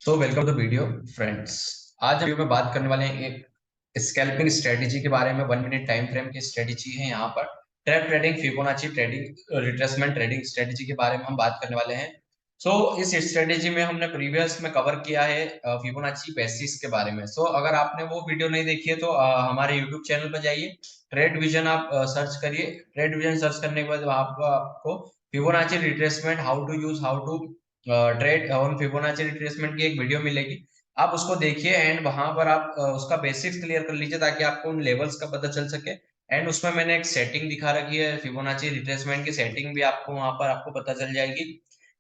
So welcome to video friends. आज video में बात करने वाले हैं एक स्कैल्पिंग स्ट्रेटेजी के बारे में। 1 मिनट टाइम फ्रेम की स्ट्रेटेजी है यहाँ पर। Trap trading, Fibonacci trading, retracement trading strategy के बारे में हम बात करने वाले हैं। इस स्ट्रेटेजी में हमने प्रीवियस में कवर किया है फिबोनाची बेसिस के बारे में। अगर आपने वो वीडियो नहीं देखी है तो हमारे यूट्यूब चैनल पर जाइए, ट्रेड विजन आप सर्च करिए। ट्रेड विजन सर्च करने के बाद वहाँ पर आपको Fibonacci retracement, how to use, how to trade on Fibonacci retracement की एक वीडियो मिलेगी। आप उसको देखिए एंड वहां पर आप उसका बेसिक्स क्लियर कर लीजिए ताकि आपको उन लेवल्स का पता चल सके। एंड उसमें मैंने एक सेटिंग दिखा रखी है, फिबोनाची रिट्रेसमेंट की सेटिंग भी आपको वहां पर आपको पता चल जाएगी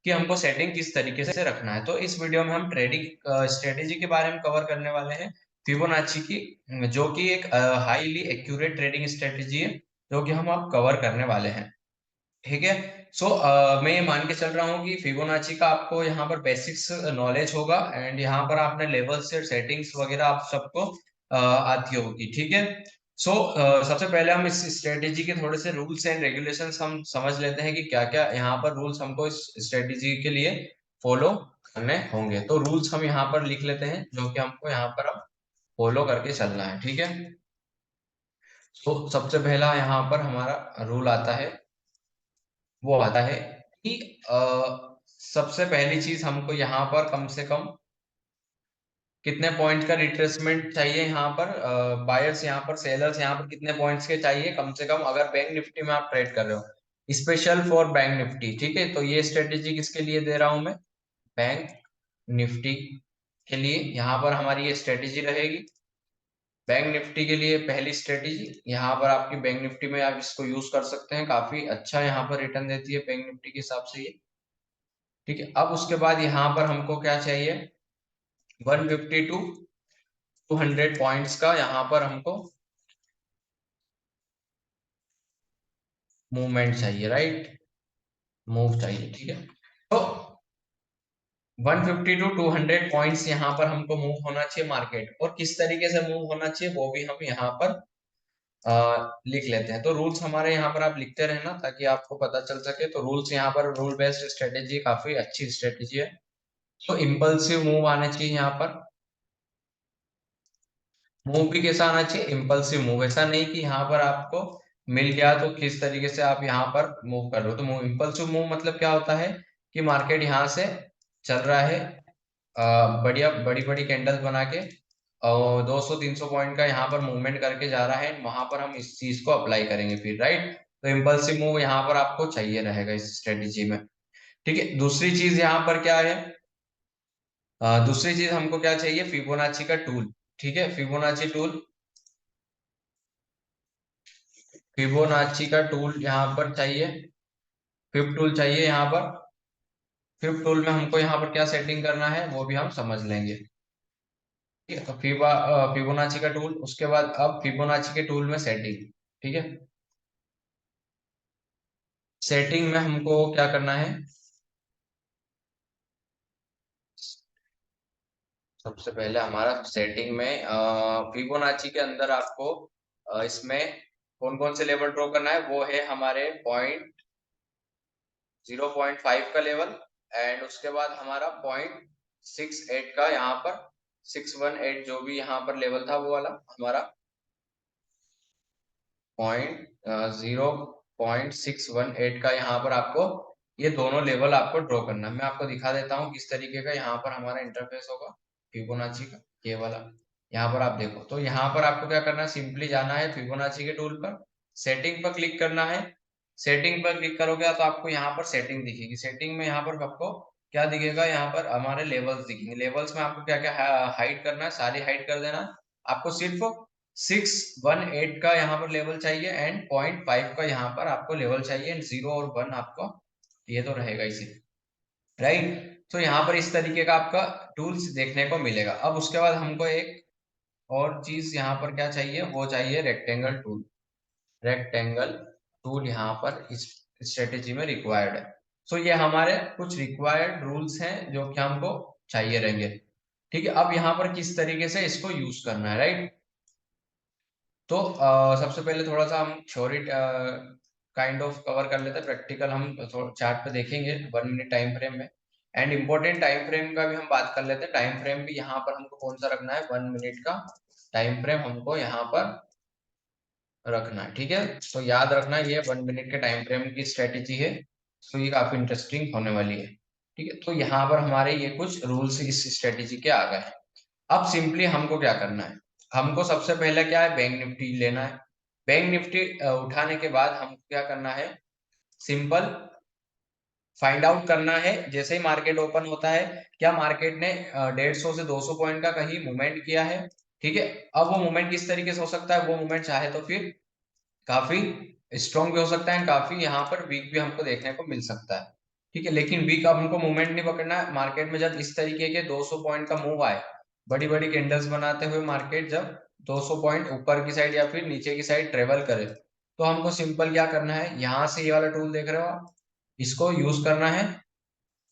कि हमको सेटिंग किस तरीके से रखना है। तो इस वीडियो में हम ट्रेडिंग स्ट्रेटेजी के बारे में कवर करने वाले हैं, फिबोनाची की, जो कि एक हाईली एक्यूरेट ट्रेडिंग स्ट्रेटेजी है जो कि हम अब कवर करने वाले हैं। ठीक है। मैं ये मान के चल रहा हूँ कि फिबोनाची का आपको यहाँ पर बेसिक्स नॉलेज होगा एंड यहाँ पर आपने लेवल से सेटिंग्स वगैरह आप सबको आती होगी। ठीक है। सबसे पहले हम इस स्ट्रेटेजी के थोड़े से रूल्स एंड रेगुलेशंस हम समझ लेते हैं कि क्या क्या यहाँ पर रूल्स हमको इस स्ट्रेटेजी के लिए फॉलो करने होंगे। तो रूल्स हम यहाँ पर लिख लेते हैं जो कि हमको यहाँ पर अब फॉलो करके चलना है। ठीक है। तो सबसे पहला यहाँ पर हमारा रूल आता है, वो आता है कि सबसे पहली चीज हमको यहाँ पर कम से कम कितने पॉइंट का रिट्रेसमेंट चाहिए। यहाँ पर बायर्स, यहाँ पर सेलर्स, यहाँ पर कितने पॉइंट्स के चाहिए कम से कम, अगर बैंक निफ्टी में आप ट्रेड कर रहे हो, स्पेशल फॉर बैंक निफ्टी। ठीक है। तो ये स्ट्रेटेजी किसके लिए दे रहा हूं मैं? बैंक निफ्टी के लिए यहाँ पर हमारी ये स्ट्रेटेजी रहेगी। बैंक निफ्टी के लिए पहली स्ट्रेटेजी यहाँ पर आपकी बैंक निफ्टी में आप इसको यूज कर सकते हैं, काफी अच्छा यहाँ पर रिटर्न देती है बैंक निफ्टी के हिसाब से ये। ठीक है। अब उसके बाद यहाँ पर हमको क्या चाहिए? 150 टू 200 पॉइंट्स का यहाँ पर हमको मूवमेंट चाहिए, राइट? मूव चाहिए। ठीक है। तो 150 टू 200 पॉइंट्स यहाँ पर हमको मूव होना चाहिए मार्केट, और किस तरीके से मूव होना चाहिए वो भी हम यहाँ पर लिख लेते हैं। तो रूल्स हमारे यहाँ पर आप लिखते रहना ताकि आपको पता चल सके। तो रूल्स यहाँ पर, रूल बेस्ड स्ट्रेटेजी काफी अच्छी स्ट्रेटेजी है। तो इम्पल्सिव मूव आना चाहिए यहाँ पर। मूव भी कैसा आना चाहिए? Impulsive move. ऐसा नहीं कि यहाँ पर आपको मिल गया तो किस तरीके से आप यहाँ पर मूव कर रहे हो। तो मूव, इम्पल्सिव मूव मतलब क्या होता है कि मार्केट यहाँ से चल रहा है बढ़िया बड़ी बड़ी कैंडल बना के, और 200-300 पॉइंट का यहाँ पर मूवमेंट करके जा रहा है, वहां पर हम इस चीज को अप्लाई करेंगे फिर, राइट? तो इम्पल्सिव मूव यहाँ पर आपको चाहिए रहेगा इस स्ट्रेटेजी में। ठीक है। दूसरी चीज यहाँ पर क्या है? दूसरी चीज हमको क्या चाहिए? फिबोनाची का टूल। ठीक है। फिबोनाची टूल, फिबोनाची का टूल यहाँ पर चाहिए। फिब टूल चाहिए यहाँ पर। फिब टूल में हमको यहाँ पर क्या सेटिंग करना है वो भी हम समझ लेंगे। ठीक है। तो फिबोनाची का टूल, उसके बाद अब फिबोनाची के टूल में सेटिंग। ठीक है। सेटिंग में हमको क्या करना है? सबसे पहले हमारा सेटिंग में फिबोनाची के अंदर आपको इसमें कौन कौन से लेवल ड्रॉ करना है, वो है हमारे 0.5 का लेवल, एंड उसके बाद हमारा 0.68 का यहाँ पर, 618 जो भी यहाँ पर लेवल था वो वाला हमारा, 0.618 का यहाँ पर आपको ये दोनों लेवल आपको ड्रॉ करना है। मैं आपको दिखा देता हूँ किस तरीके का यहाँ पर हमारा इंटरफेस होगा फिबोनाची का, ये वाला। यहाँ पर आप देखो, तो यहाँ पर आपको क्या करना है? सिंपली जाना है फिबोनाची के टूल पर, सेटिंग पर क्लिक करना है। सेटिंग पर क्लिक करोगे तो आपको यहाँ पर सेटिंग दिखेगी। सेटिंग में यहाँ पर आपको क्या दिखेगा? यहाँ पर हमारे लेवल्स दिखेंगे। लेवल्स में आपको क्या क्या हाइड करना है, सारी हाइड कर देना है। आपको सिर्फ 618 का यहाँ पर लेवल चाहिए एंड 0.5 का यहाँ पर आपको लेवल चाहिए, एंड 0 और 1 आपको ये तो रहेगा इसी, राइट? तो यहाँ पर इस तरीके का आपका टूल्स देखने को मिलेगा। अब उसके बाद हमको एक और चीज यहाँ पर क्या चाहिए? वो चाहिए रेक्टेंगल टूल। रेक्टेंगल टूल यहाँ पर इस स्ट्रेटेजी में रिक्वायर्ड है। ये हमारे कुछ रिक्वायर्ड रूल्स हैं जो कि हमको चाहिए रहेंगे। ठीक है। अब यहाँ पर किस तरीके से इसको यूज करना है, राइट? सबसे पहले थोड़ा सा हम थ्योरी काइंड ऑफ कवर कर लेते हैं, प्रैक्टिकल हम चार्ट पे देखेंगे 1 मिनट टाइम फ्रेम में। एंड इम्पोर्टेंट टाइम फ्रेम का भी हम बात कर लेते हैं। टाइम फ्रेम भी यहाँ पर हमको कौन सा रखना है, 1 मिनट का टाइम फ्रेम हमको यहाँ पर रखना है। ठीक है, तो याद रखना ये 1 मिनट के टाइम फ्रेम की स्ट्रेटेजी है, तो ये काफी इंटरेस्टिंग होने वाली है। ठीक है, तो यहाँ पर हमारे ये कुछ रूल्स इस स्ट्रेटेजी के आ गए हैं। अब सिंपली हमको क्या करना है, हमको सबसे पहले क्या है, बैंक निफ्टी लेना है। बैंक निफ्टी उठाने के बाद हमको क्या करना है, सिंपल फाइंड आउट करना है जैसे ही मार्केट ओपन होता है, क्या मार्केट ने 150 से 200 पॉइंट का कहीं मूवमेंट किया है। ठीक है, अब वो मूवमेंट किस तरीके से हो सकता है, वो मूवमेंट चाहे तो फिर काफी स्ट्रॉन्ग भी हो सकता है, काफी यहाँ पर वीक भी हमको देखने को मिल सकता है। ठीक है, लेकिन वीक अब हमको मूवमेंट नहीं पकड़ना है। मार्केट में जब इस तरीके के 200 पॉइंट का मूव आए, बड़ी बड़ी कैंडल्स बनाते हुए मार्केट जब 200 पॉइंट ऊपर की साइड या फिर नीचे की साइड ट्रेवल करे, तो हमको सिंपल क्या करना है, यहाँ से ये वाला टूल देख रहे हो आप, इसको यूज करना है।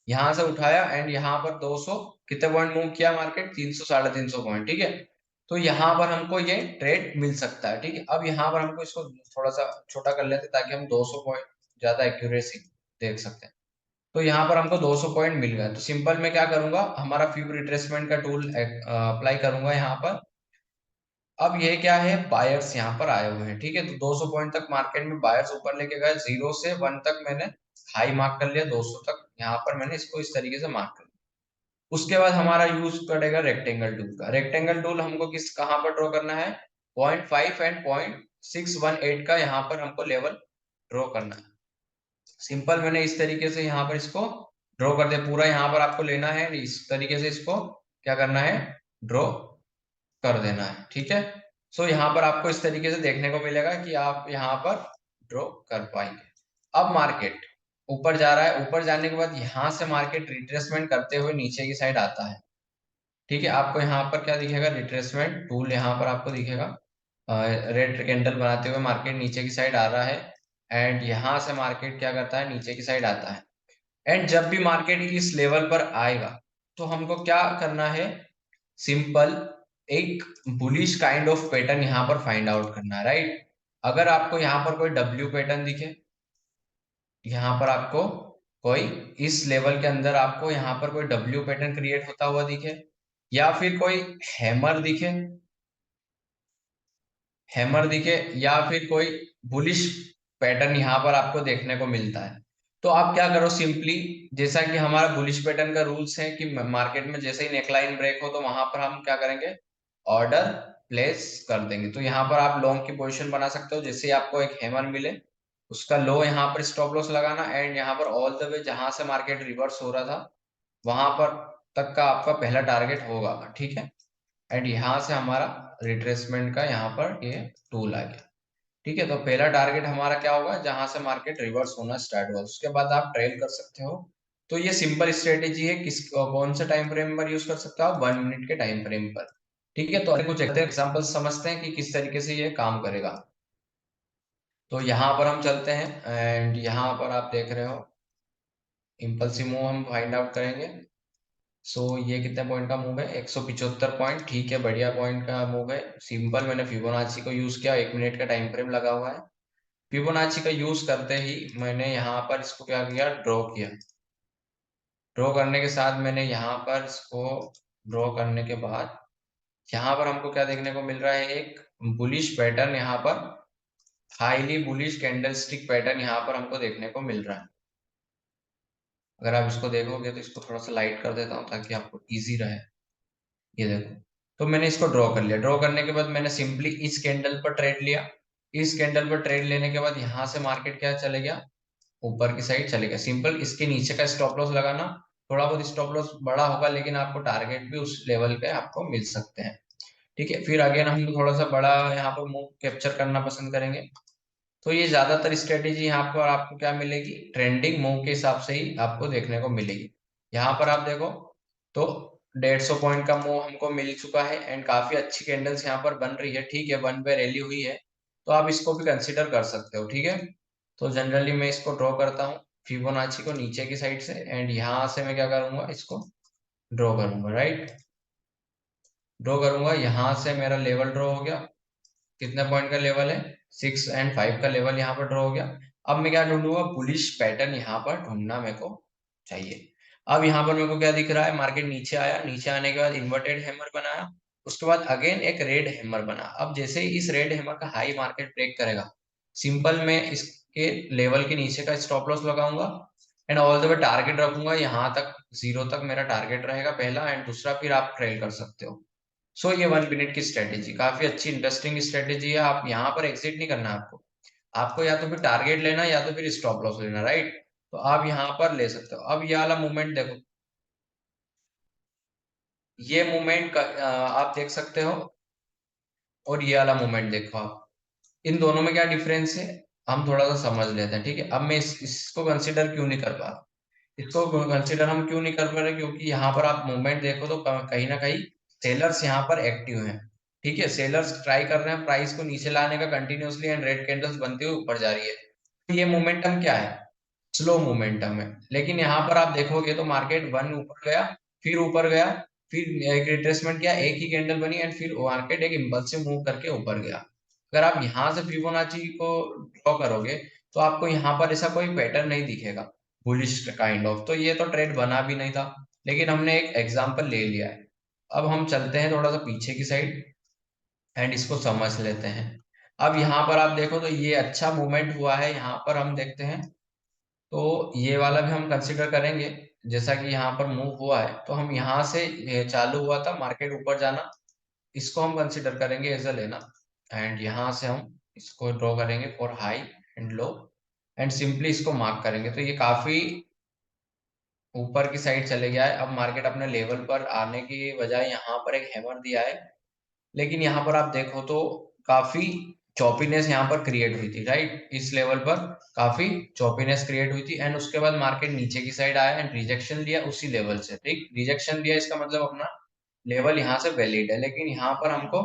यहाँ से उठाया एंड यहाँ पर 200 कितने पॉइंट मूव किया मार्केट, 300 350 पॉइंट। ठीक है, तो यहाँ पर हमको ये ट्रेड मिल सकता है। ठीक है, अब यहाँ पर हमको इसको थोड़ा सा छोटा कर लेते हैं ताकि हम 200 पॉइंट ज्यादा एक्यूरेसी देख सकते हैं। तो यहाँ पर हमको 200 पॉइंट मिल गया, तो सिंपल मैं क्या करूंगा, हमारा फ्यू रिट्रेसमेंट का टूल अप्लाई करूंगा यहाँ पर। अब ये क्या है, बायर्स यहाँ पर आए हुए हैं। ठीक है, तो 200 पॉइंट तक मार्केट में बायर्स ऊपर लेके गए, 0 से 1 तक मैंने हाई मार्क कर लिया, 200 तक यहाँ पर मैंने इसको इस तरीके से मार्क कर लिया। उसके बाद हमारा यूज करेगा रेक्टेंगल टूल का। रेक्टेंगल टूल हमको किस कहाँ पर ड्रॉ करना है, 0.5 एंड 0.618 का यहाँ पर हमको लेवल ड्रॉ करना है। सिंपल मैंने इस तरीके से यहाँ पर इसको ड्रॉ कर दिया, पूरा यहाँ पर आपको लेना है, इस तरीके से इसको क्या करना है, ड्रॉ कर देना है। ठीक है, सो यहाँ पर आपको इस तरीके से देखने को मिलेगा कि आप यहाँ पर ड्रॉ कर पाएंगे। अब मार्केट ऊपर जा रहा है, ऊपर जाने के बाद यहाँ से मार्केट रिट्रेसमेंट करते हुए नीचे की साइड आता है। ठीक है, आपको यहाँ पर क्या दिखेगा, रिट्रेसमेंट टूल यहाँ पर आपको दिखेगा, रेड कैंडल बनाते हुए मार्केट नीचे की साइड आ रहा है एंड यहाँ से मार्केट क्या करता है, नीचे की साइड आता है। एंड जब भी मार्केट इस लेवल पर आएगा, तो हमको क्या करना है, सिंपल एक बुलिश काइंड ऑफ पैटर्न यहाँ पर फाइंड आउट करना है, राइट। अगर आपको यहाँ पर कोई डब्ल्यू पैटर्न दिखे, यहाँ पर आपको कोई इस लेवल के अंदर आपको यहाँ पर कोई डब्ल्यू पैटर्न क्रिएट होता हुआ दिखे, या फिर कोई हैमर दिखे, हैमर दिखे, या फिर कोई बुलिश पैटर्न यहाँ पर आपको देखने को मिलता है, तो आप क्या करो, सिंपली जैसा कि हमारा बुलिश पैटर्न का रूल्स है कि मार्केट में जैसे ही नेकलाइन ब्रेक हो, तो वहां पर हम क्या करेंगे, ऑर्डर प्लेस कर देंगे। तो यहाँ पर आप लॉन्ग की पोजीशन बना सकते हो, जैसे ही आपको एक हैमर मिले, उसका लो यहाँ पर स्टॉप लॉस लगाना एंड यहाँ पर ऑल द वे जहां से मार्केट रिवर्स हो रहा था वहां पर तक का आपका पहला टारगेट होगा। ठीक है, एंड यहाँ से हमारा रिट्रेसमेंट का यहाँ पर ये टूल आ गया। ठीक है, तो पहला टारगेट हमारा क्या होगा, जहां से मार्केट रिवर्स होना स्टार्ट हुआ, उसके बाद आप ट्रेल कर सकते हो। तो ये सिंपल स्ट्रेटेजी है, किस कौन से टाइम फ्रेम पर यूज कर सकते हो आप, 1 मिनट के टाइम फ्रेम पर। ठीक है, तो अगर कुछ एग्जांपल समझते हैं कि किस तरीके से ये काम करेगा। तो यहाँ पर हम चलते हैं एंड यहाँ पर आप देख रहे हो इम्पल्सिव मूव हम फाइंड आउट करेंगे। सो ये कितने पॉइंट का मूव है, 175 पॉइंट। ठीक है, बढ़िया पॉइंट का मूव है। सिंपल मैंने फिबोनाची को यूज किया, 1 मिनट का टाइम फ्रेम लगा हुआ है। फिबोनाची का यूज करते ही मैंने यहाँ पर इसको क्या किया, ड्रॉ किया। ड्रॉ करने के साथ मैंने यहाँ पर इसको ड्रॉ करने के बाद यहाँ पर हमको क्या देखने को मिल रहा है, एक बुलिश पैटर्न, यहाँ पर हाईली बुलिश कैंडलस्टिक पैटर्न यहाँ पर हमको देखने को मिल रहा है। अगर आप इसको देखोगे तो इसको थोड़ा सा लाइट कर देता हूँ ताकि आपको इजी रहे। ये देखो, तो मैंने इसको ड्रॉ कर लिया। ड्रॉ करने के बाद मैंने सिंपली इस कैंडल पर ट्रेड लिया। इस कैंडल पर ट्रेड लेने के बाद यहाँ से मार्केट क्या चले गया, ऊपर की साइड चलेगा। सिंपल इसके नीचे का स्टॉप लॉस लगाना, थोड़ा बहुत स्टॉप लॉस बड़ा होगा लेकिन आपको टारगेट भी उस लेवल पे आपको मिल सकते हैं। ठीक है, फिर अगेन हम थोड़ा सा बड़ा यहाँ पर मूव कैप्चर करना पसंद करेंगे। तो ये ज्यादातर स्ट्रेटेजी यहाँ पर आपको क्या मिलेगी, ट्रेंडिंग मूव के हिसाब से ही आपको देखने को मिलेगी। यहाँ पर आप देखो तो 150 पॉइंट का मूव हमको मिल चुका है एंड काफी अच्छी कैंडल्स यहाँ पर बन रही है। ठीक है, 1 पे रैली हुई है, तो आप इसको भी कंसिडर कर सकते हो। ठीक है, तो जनरली मैं इसको ड्रॉ करता हूँ फिबोनाची को नीचे की साइड से एंड यहाँ से मैं क्या करूंगा, इसको ड्रॉ करूंगा, राइट। ड्रॉ करूंगा, यहाँ से मेरा लेवल ड्रॉ हो गया। कितने पॉइंट का लेवल है, 6 एंड 5 का लेवल यहाँ पर ड्रॉ हो गया। अब मैं क्या ढूंढूंगा, बुलिश पैटर्न यहाँ पर ढूंढना मेरे को चाहिए। अब यहाँ पर मेरे को क्या दिख रहा है, मार्केट नीचे आया, नीचे आने के बाद इन्वर्टेड हैमर बनाया, उसके बाद अगेन एक रेड हैमर बना। अब जैसे ही इस रेड हैमर का हाई मार्केट ब्रेक करेगा, सिंपल मैं इसके लेवल के नीचे का स्टॉप लॉस लगाऊंगा and all the way target रखूंगा यहाँ तक, 0 तक मेरा टारगेट रहेगा पहला, एंड दूसरा फिर आप ट्रेल कर सकते हो। सो ये 1 मिनट की स्ट्रेटेजी काफी अच्छी इंटरेस्टिंग स्ट्रेटेजी है। आप यहाँ पर एग्जिट नहीं करना है आपको, आपको या तो फिर टारगेट लेना या तो फिर स्टॉप लॉस लेना, राइट। तो आप यहाँ पर ले सकते हो। अब ये वाला मूवमेंट देखो, ये मूवमेंट आप देख सकते हो, और ये वाला मूवमेंट देखो आप, इन दोनों में क्या डिफरेंस है हम थोड़ा सा समझ लेते हैं, ठीक है। अब मैं इसको कंसिडर क्यों नहीं कर पा रहा, इसको कंसिडर हम क्यों नहीं कर पा रहे, क्योंकि यहाँ पर आप मूवमेंट देखो तो कहीं ना कहीं सेलर्स यहाँ पर एक्टिव हैं, ठीक है। सेलर्स ट्राई कर रहे हैं प्राइस को नीचे लाने का कंटिन्यूअसली, एंड रेड कैंडल्स बनते हुए ऊपर जा रही है। तो ये मोमेंटम क्या है, स्लो मोमेंटम है। लेकिन यहाँ पर आप देखोगे तो मार्केट वन ऊपर गया, फिर ऊपर गया, फिर एक रिट्रेसमेंट किया, एक ही कैंडल बनी, एंड फिर मार्केट एक इम्पल्सिव मूव करके ऊपर गया। अगर आप यहाँ से फिबोनाची को ड्रॉ करोगे तो आपको यहाँ पर ऐसा कोई पैटर्न नहीं दिखेगा बुलिश काइंड ऑफ, तो ये तो ट्रेड बना भी नहीं था, लेकिन हमने एक एग्जाम्पल ले लिया है। अब हम चलते हैं थोड़ा सा पीछे की साइड एंड इसको समझ लेते हैं। अब यहाँ पर आप देखो तो ये अच्छा मूवमेंट हुआ है, यहाँ पर हम देखते हैं तो ये वाला भी हम कंसिडर करेंगे। जैसा कि यहाँ पर मूव हुआ है तो हम यहाँ से, ये चालू हुआ था मार्केट ऊपर जाना, इसको हम कंसिडर करेंगे एज अ लेना, एंड यहाँ से हम इसको ड्रॉ करेंगे for high and low, and simply इसको मार्क करेंगे। तो ये काफी ऊपर की साइड चले गया है। अब मार्केट अपने लेवल पर आने की बजाय यहाँ पर एक हैमर दिया है, लेकिन यहाँ पर आप देखो तो काफी चॉपीनेस यहाँ पर क्रिएट हुई थी, राइट। इस लेवल पर काफी चॉपीनेस क्रिएट हुई थी, एंड उसके बाद मार्केट नीचे की साइड आया एंड रिजेक्शन लिया उसी लेवल से, ठीक। रिजेक्शन लिया इसका मतलब अपना लेवल यहाँ से वैलिड है, लेकिन यहाँ पर हमको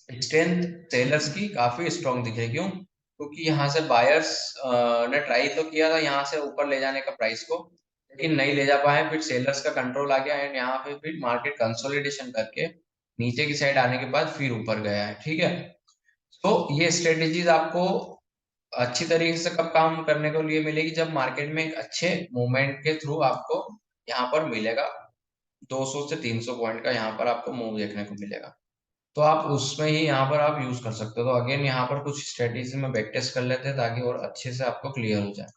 स्ट्रेंथ सेलर्स की काफी स्ट्रॉन्ग दिख रही है। क्यों, क्योंकि यहाँ से बायर्स ने ट्राई तो किया था यहाँ से ऊपर ले जाने का प्राइस को, लेकिन नहीं ले जा पाए। फिर सेलर्स का कंट्रोल आ गया एंड यहाँ पे फिर मार्केट कंसोलिडेशन करके नीचे की साइड आने के बाद फिर ऊपर गया है, ठीक है। तो ये स्ट्रेटेजीज आपको अच्छी तरीके से कब काम करने को लिए मिलेगी, जब मार्केट में एक अच्छे मूवमेंट के थ्रू आपको यहाँ पर मिलेगा 200 से 300 पॉइंट का यहाँ पर आपको मूव देखने को मिलेगा, तो आप उसमें ही यहाँ पर आप यूज कर सकते हो। तो अगेन यहाँ पर कुछ स्ट्रेटेजी में बैक टेस्ट कर लेते हैं ताकि और अच्छे से आपको क्लियर हो जाए।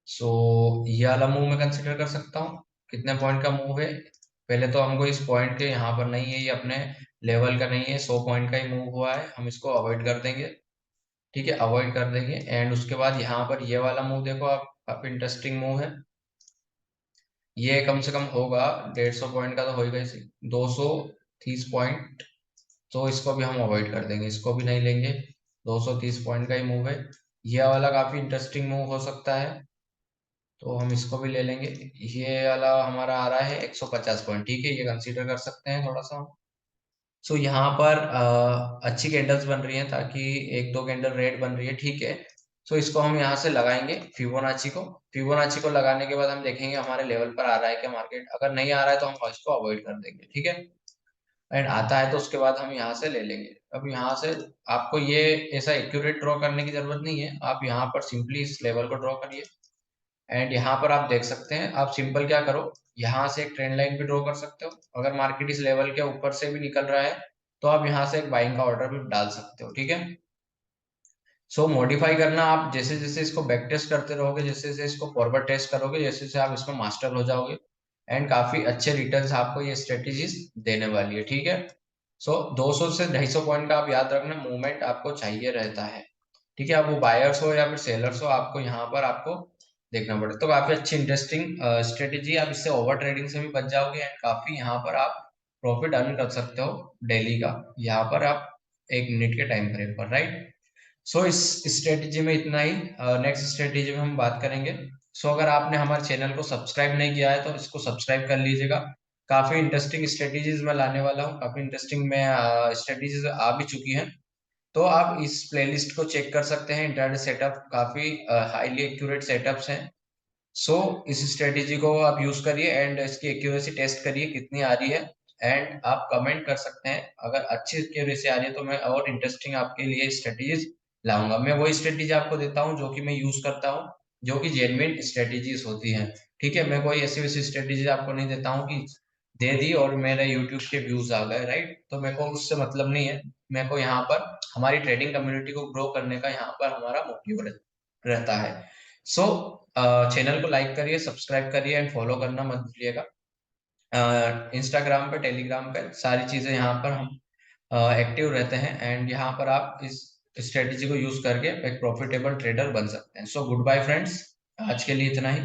सो ये वाला मूव मैं कंसिडर कर सकता हूँ, कितने पॉइंट का मूव है। पहले तो हमको इस पॉइंट के यहाँ पर नहीं है, ये अपने लेवल का नहीं है, 100 पॉइंट का ही मूव हुआ है, हम इसको अवॉइड कर देंगे, ठीक है, अवॉइड कर देंगे। एंड उसके बाद यहाँ पर ये वाला मूव देखो आप, काफी इंटरेस्टिंग मूव है। ये कम से कम होगा 150 पॉइंट का तो होगा ही, 230 पॉइंट, तो इसको भी हम अवॉइड कर देंगे, इसको भी नहीं लेंगे। 230 पॉइंट का ही मूव है, ये वाला काफी इंटरेस्टिंग मूव हो सकता है, तो हम इसको भी ले लेंगे। ये वाला हमारा आ रहा है 150 पॉइंट, ठीक है, ये कंसीडर कर सकते हैं थोड़ा सा। सो यहाँ पर अच्छी कैंडल्स बन रही हैं, ताकि एक दो कैंडल रेड बन रही है, ठीक है। सो इसको हम यहाँ से लगाएंगे फिबोनाची को। फिबोनाची को लगाने के बाद हम देखेंगे हमारे लेवल पर आ रहा है क्या मार्केट, अगर नहीं आ रहा है तो हम इसको अवॉइड कर देंगे, ठीक है। एंड आता है तो उसके बाद हम यहाँ से ले लेंगे। अब यहाँ से आपको ये ऐसा एक्यूरेट ड्रॉ करने की जरूरत नहीं है, आप यहाँ पर सिंपली इस लेवल को ड्रॉ करिए, एंड यहाँ पर आप देख सकते हैं। आप सिंपल क्या करो, यहाँ से एक ट्रेंड लाइन भी ड्रॉ कर सकते हो, अगर मार्केट इस लेवल के ऊपर से भी निकल रहा है तो आप यहाँ से एक बाइंग का ऑर्डर भी डाल सकते हो, ठीक है। सो मॉडिफाई करना आप जैसे जैसे इसको बैक टेस्ट करते रहोगे, जैसे जैसे इसको फॉरवर्ड टेस्ट करोगे, जैसे जैसे आप इसमें मास्टर हो जाओगे, एंड काफी अच्छे रिटर्न्स आपको ये स्ट्रेटेजीज देने वाली है, ठीक है। सो 200 से 250 पॉइंट का आप याद रखना मूवमेंट आपको चाहिए रहता है, ठीक है। अब वो बायर्स हो या फिर सेलर्स हो, आपको यहाँ पर आपको देखना पड़े। तो काफी अच्छी इंटरेस्टिंग स्ट्रेटेजी, आप इससे ओवर ट्रेडिंग से भी बच जाओगे, एंड काफी यहाँ पर आप प्रॉफिट अर्न कर सकते हो डेली का, यहाँ पर आप 1 मिनट के टाइम फ्रेम पर, राइट। सो इस स्ट्रेटेजी में इतना ही, नेक्स्ट स्ट्रेटेजी में हम बात करेंगे। सो अगर आपने हमारे चैनल को सब्सक्राइब नहीं किया है तो इसको सब्सक्राइब कर लीजिएगा, काफी इंटरेस्टिंग स्ट्रेटेजीज में लाने वाला हूँ, काफी इंटरेस्टिंग में स्ट्रेटेजीज आ भी चुकी हैं, तो आप इस प्लेलिस्ट को चेक कर सकते हैं। इंट्राडे सेटअप काफी हाईली एक्यूरेट सेटअप्स हैं। सो इस स्ट्रेटेजी को आप यूज करिए एंड इसकी एक्यूरेसी टेस्ट करिए कितनी आ रही है, एंड आप कमेंट कर सकते हैं। अगर अच्छी एक्यूरेसी आ रही है तो मैं और इंटरेस्टिंग आपके लिए स्ट्रेटेजीज लाऊंगा। मैं वही स्ट्रेटेजी आपको देता हूँ जो कि मैं यूज करता हूँ, जो कि जेन्युइन स्ट्रेटेजीज होती हैं। ठीक है, मैं कोई ऐसी वैसी स्ट्रेटेजी आपको नहीं देता हूँ कि दे दी और मेरे यूट्यूब के व्यूज आ गए, राइट? तो मेरे को उससे मतलब नहीं है। मेरे को यहाँ पर हमारी ट्रेडिंग कम्युनिटी को ग्रो करने का यहाँ पर हमारा मोटिव रहता है। सो चैनल को लाइक करिए, सब्सक्राइब करिए एंड फॉलो करना मत भूलिएगा। इंस्टाग्राम पे, टेलीग्राम पे सारी चीजें यहाँ पर हम एक्टिव रहते हैं, एंड यहाँ पर आप इस स्ट्रेटेजी को यूज करके एक प्रॉफिटेबल ट्रेडर बन सकते हैं। सो गुड बाय फ्रेंड्स, आज के लिए इतना ही।